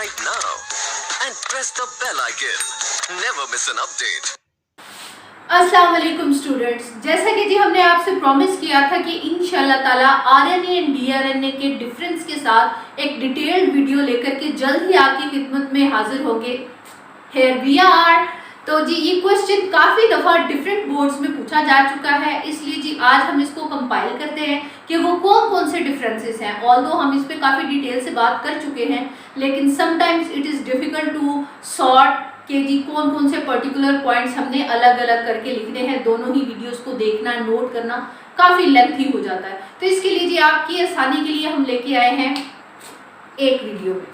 subscribe now and press the bell icon. Never miss an update. अस्सलाम वालेकुम students, जैसा कि जी हमने आपसे प्रॉमिस किया था कि इंशाल्लाह ताला आरएनए एंड डीआरएनए के डिफरेंस के साथ एक डिटेल्ड वीडियो लेकर के जल्द ही आपकी खिदमत में हाजिर होंगे। Here we are. तो जी ये क्वेश्चन काफ़ी दफ़ा डिफरेंट बोर्ड्स में पूछा जा चुका है, इसलिए जी आज हम इसको कंपाइल करते हैं कि वो कौन कौन से डिफरेंसेस हैं। ऑल्दो हम इस पर काफ़ी डिटेल से बात कर चुके हैं, लेकिन sometimes it is difficult to sort कि जी कौन कौन से पर्टिकुलर पॉइंट्स हमने अलग अलग करके लिखने हैं। दोनों ही वीडियोस को देखना, नोट करना काफ़ी लेंथी हो जाता है, तो इसके लिए जी आपकी आसानी के लिए हम लेके आए हैं एक वीडियो में।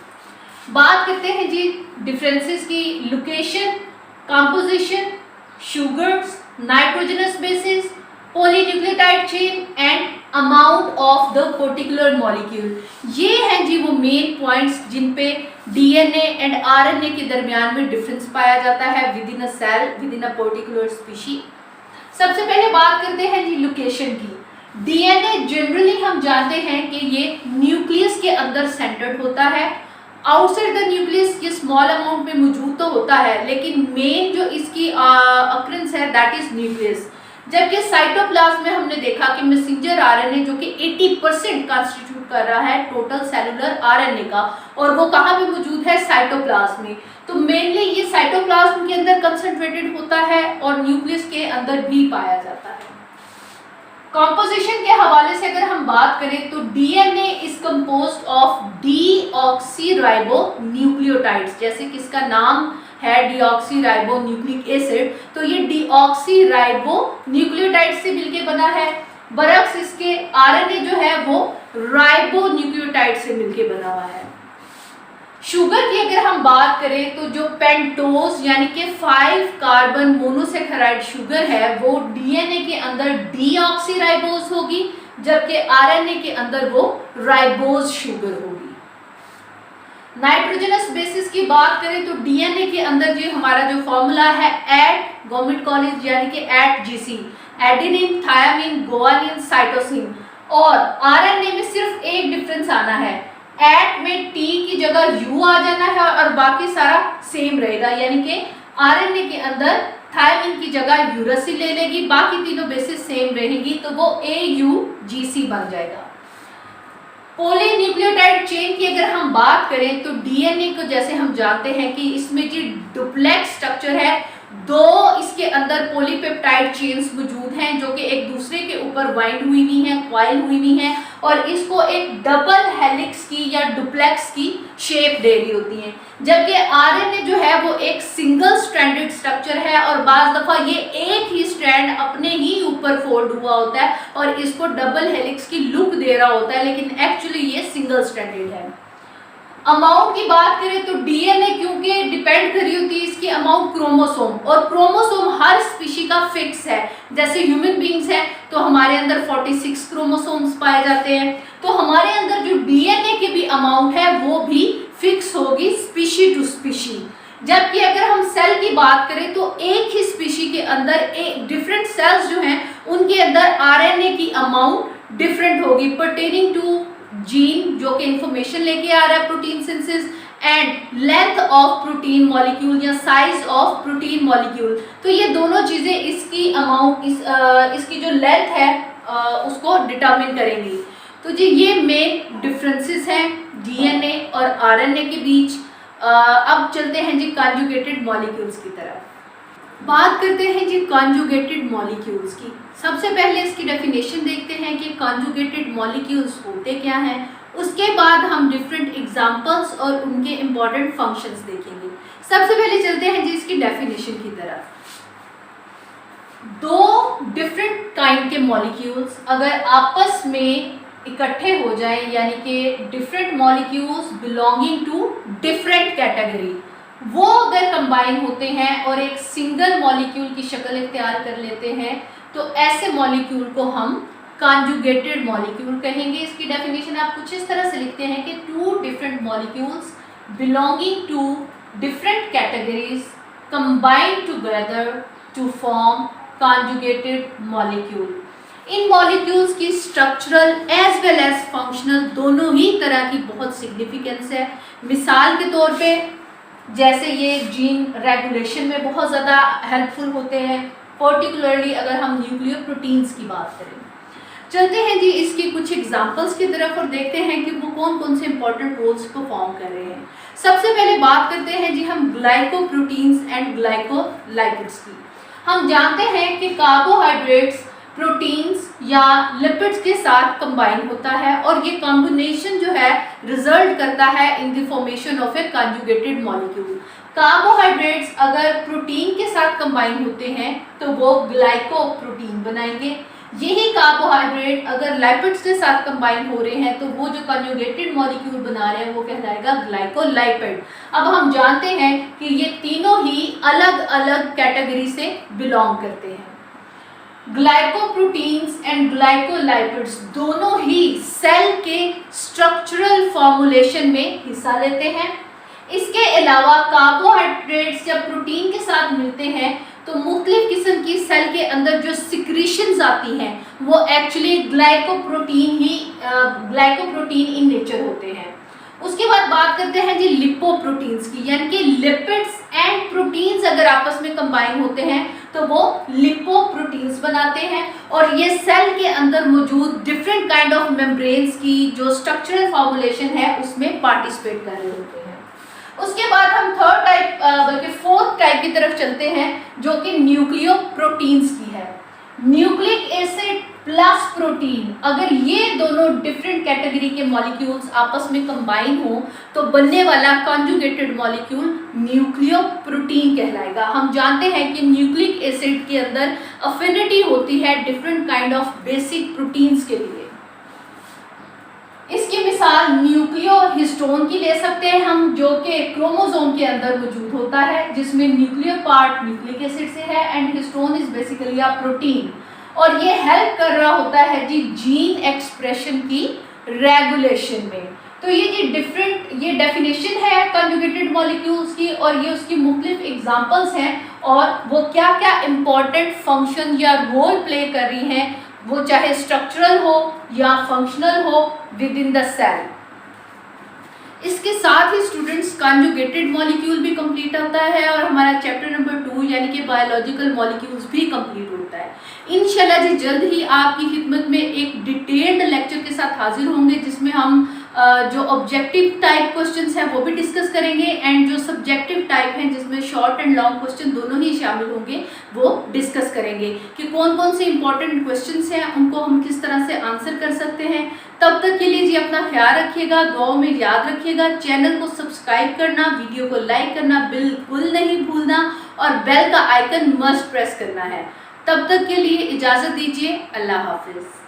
बात करते हैं जी डिफरेंसेस की। Location, composition, sugars, nitrogenous bases, polynucleotide chain and amount of the particular molecule. ये हैं जी वो मेन पॉइंट्स जिन पे डीएनए एंड आरएनए के दरमियान में डिफरेंस पाया जाता है within a cell, within a particular species. सबसे पहले बात करते हैं जी लोकेशन की। डीएनए जनरली हम जानते हैं कि ये न्यूक्लियस के अंदर सेंटर्ड होता है। आउटसाइड द न्यूक्लियस ये स्मॉल अमाउंट में मौजूद तो होता है, लेकिन मेन जो इसकी अक्रेंस है दैट इज न्यूक्लियस। जबकि साइटोप्लाज्म में हमने देखा कि मैसेंजर आरएनए जो कि 80% कंस्टिट्यूट कर रहा है टोटल सेलुलर आरएनए का, और वो कहाँ पे मौजूद है? साइटोप्लाज्म में। तो मेनली ये साइटोप्लाज्म के अंदर कंसंट्रेटेड होता है और न्यूक्लियस के अंदर भी पाया जाता है। कॉम्पोजिशन के हवाले से अगर हम बात करें तो DNA is composed of deoxyribo nucleotides, जैसे कि इसका नाम है डीऑक्सीराइबो न्यूक्लिक एसिड, तो ये डीऑक्सीराइबो न्यूक्लियोटाइड से मिलके बना है। बरक्स इसके आरएनए जो है वो राइबो न्यूक्लियोटाइड से मिलके बना हुआ है। शुगर की अगर हम बात करें तो जो पेंटोज यानी कि 5 कार्बन मोनोसेकेराइड शुगर है वो डीएनए के अंदर डीऑक्सीराइबोज होगी, जबकि आरएनए के अंदर वो राइबोज शुगर होगी। नाइट्रोजनस बेसिस की बात करें तो डीएनए के अंदर जो हमारा जो फॉर्मूला है एट गवर्नमेंट कॉलेज यानी कि AT GC, adenine, thymine, guanine, cytosine, और आरएनए में सिर्फ एक डिफरेंस आना है, एट में टी की जगह यू आ जाना है और बाकी सारा सेम रहेगा, यानी कि आरएनए के अंदर थायमिन की जगह यूरासिल ले लेगी, बाकी तीनों बेसिस सेम रहेगी, तो वो AUGC बन जाएगा। पॉलीन्यूक्लियोटाइड चेन की अगर हम बात करें तो डीएनए को जैसे हम जानते हैं कि इसमें जो डुप्लेक्स स्ट्रक्चर है, दो इसके अंदर पॉलीपेप्टाइड चेन्स मौजूद हैं जो कि एक दूसरे के ऊपर वाइंड हुई हुई हैं, क्वाइल हुई हुई हैं, और इसको एक डबल हेलिक्स की या डुप्लेक्स की शेप दे रही होती हैं। जबकि आरएनए जो है वो एक सिंगल स्ट्रैंडेड स्ट्रक्चर है और बाज़ दफ़ा ये एक ही स्ट्रैंड अपने ही ऊपर फोल्ड हुआ होता है और इसको डबल हेलिक्स की लुक दे रहा होता है, लेकिन एक्चुअली ये सिंगल स्ट्रैंडेड है। अमाउंट की बात करें तो डीएनए क्योंकि डिपेंड कर रही होती है इसकी अमाउंट क्रोमोसोम, और क्रोमोसोम हर स्पीशी का फिक्स है। जैसे ह्यूमन बींग्स हैं तो हमारे अंदर 46 क्रोमोसोम्स पाए जाते हैं, तो हमारे अंदर जो डीएनए की भी अमाउंट है वो भी फिक्स होगी स्पीशी टू स्पीशी। जबकि अगर हम सेल की बात करें तो एक ही स्पीशी के अंदर एक डिफरेंट सेल्स जो हैं उनके अंदर आरएनए की अमाउंट डिफरेंट होगी पर्टेनिंग टू जीन जो कि इंफॉर्मेशन लेके आ रहा है protein synthesis, and length of protein molecule या साइज ऑफ प्रोटीन मॉलिक्यूल। तो ये दोनों चीजें इसकी अमाउंट इसकी जो लेंथ है उसको डिटरमिन करेंगी। तो जी ये मेन डिफरेंसेस हैं डीएनए और आरएनए के बीच। अब चलते हैं जी कॉन्जुगेटेड मॉलिक्यूल्स की तरफ। बात करते हैं जी कॉन्जुगेटेड मॉलिक्यूल्स की। सबसे पहले इसकी डेफिनेशन देखते हैं कि कॉन्जुगेटेड मॉलिक्यूल्स होते क्या हैं, उसके बाद हम डिफरेंट एग्जांपल्स और उनके इम्पॉर्टेंट फंक्शंस देखेंगे। सबसे पहले चलते हैं जी इसकी डेफिनेशन की तरफ। दो डिफरेंट काइंड के मॉलिक्यूल्स अगर आपस में इकट्ठे हो जाएं, यानी कि different molecules belonging to different category, वो अगर कंबाइन होते हैं और एक सिंगल मॉलिक्यूल की शक्ल इख्तियार कर लेते हैं तो ऐसे मॉलिक्यूल को हम कॉन्जुगेटेड मॉलिक्यूल कहेंगे। इसकी डेफिनेशन आप कुछ इस तरह से लिखते हैं कि two different molecules belonging to different categories combine together to form conjugated molecule. इन मॉलिक्यूल्स की structural as well as functional दोनों ही तरह की बहुत सिग्निफिकेंस है। मिसाल के तौर पे जैसे ये जीन रेगुलेशन में बहुत ज़्यादा हेल्पफुल होते हैं, पर्टिकुलरली अगर हम न्यूक्लियोप्रोटीन्स की बात करें। चलते हैं जी इसकी कुछ एग्जांपल्स की तरफ और देखते हैं कि वो कौन कौन से इंपॉर्टेंट रोल्स परफॉर्म कर रहे हैं। सबसे पहले बात करते हैं जी हम ग्लाइकोप्रोटीन्स एंड ग्लाइकोलाइपिड्स की। हम जानते हैं कि कार्बोहाइड्रेट्स प्रोटीन्स या लिपिड्स के साथ कंबाइन होता है और ये कॉम्बिनेशन जो है रिजल्ट करता है in the formation of A conjugated molecule. Carbohydrates अगर प्रोटीन के साथ कंबाइन होते हैं तो वो ग्लाइकोप्रोटीन बनाएंगे। यही कार्बोहाइड्रेट अगर लिपिड्स के साथ कंबाइन हो रहे हैं तो वो जो कंजुगेटेड मॉलिक्यूल बना रहे हैं वो कहलाएगा ग्लाइकोलाइपिड। अब हम जानते हैं कि ये तीनों ही अलग अलग कैटेगरी से बिलोंग करते हैं। ग्लाइकोप्रोटीन्स एंड ग्लाइकोलाइपिड्स दोनों ही सेल के स्ट्रक्चरल फॉर्मुलेशन में हिस्सा लेते हैं। इसके अलावा कार्बोहाइड्रेट्स जब प्रोटीन के साथ मिलते हैं तो मुख्तलिफ किस्म की सेल के अंदर जो सिक्रीशंस आती हैं वो एक्चुअली ग्लाइकोप्रोटीन इन नेचर होते हैं। उसके बाद बात करते हैं जी लिपोप्रोटीन्स की, यानी कि लिपिड्स एंड प्रोटीन्स अगर आपस में कंबाइन होते हैं तो वो लिपोप्रोटीन्स बनाते हैं और ये सेल के अंदर मौजूद डिफरेंट काइंड ऑफ मेम्ब्रेन्स की जो स्ट्रक्चरल फॉर्मुलेशन है उसमें पार्टिसिपेट कर रहे होते हैं। उसके बाद हम थर्ड टाइप बल्कि फोर्थ टाइप की तरफ चलते हैं जो कि न्यूक्लियोप्रोटीन्स की है। न्यूक्लिक एसिड प्लस प्रोटीन, अगर ये दोनों डिफरेंट कैटेगरी के मॉलिक्यूल्स आपस में कंबाइन हो तो बनने वाला कॉन्जुगेटेड मॉलिक्यूल न्यूक्लियोप्रोटीन कहलाएगा। हम जानते हैं कि न्यूक्लिक एसिड के अंदर अफिनिटी होती है different kind of basic proteins के लिए। इसकी मिसाल न्यूक्लियोहिस्टोन की ले सकते हैं हम, जो कि क्रोमोसोम के अंदर मौजूद होता है, जिसमें न्यूक्लियो पार्ट न्यूक्लिक एसिड से है and histone is basically a protein और ये हेल्प कर रहा होता है जी जीन एक्सप्रेशन की रेगुलेशन में। तो ये जी डिफरेंट ये डेफिनेशन है कंजुगेटेड मॉलिक्यूल्स की और ये उसकी मुख्तलिफ एग्जांपल्स हैं और वो क्या क्या इंपॉर्टेंट फंक्शन या रोल प्ले कर रही हैं, वो चाहे स्ट्रक्चरल हो या फंक्शनल हो विद इन द सेल। इसके साथ ही स्टूडेंट्स कंजुगेटेड मॉलिक्यूल भी कंप्लीट होता है और हमारा चैप्टर नंबर 2 यानी कि बायोलॉजिकल मॉलिक्यूल्स भी कंप्लीट होता है। इंशाल्लाह जी जल्द ही आपकी खिदमत में एक डिटेल्ड लेक्चर के साथ हाजिर होंगे जिसमें हम जो ऑब्जेक्टिव टाइप क्वेश्चंस हैं वो भी डिस्कस करेंगे एंड जो सब्जेक्टिव टाइप हैं जिसमें शॉर्ट एंड लॉन्ग क्वेश्चन दोनों ही शामिल होंगे वो डिस्कस करेंगे कि कौन कौन से इंपॉर्टेंट क्वेश्चंस हैं उनको हम किस तरह से आंसर कर सकते हैं। तब तक के लिए जी अपना ख्याल रखिएगा, दुआओं में याद रखिएगा, चैनल को सब्सक्राइब करना, वीडियो को लाइक करना बिल्कुल नहीं भूलना और बेल का आइकन मस्ट प्रेस करना है। तब तक के लिए इजाज़त दीजिए, अल्लाह हाफिज़।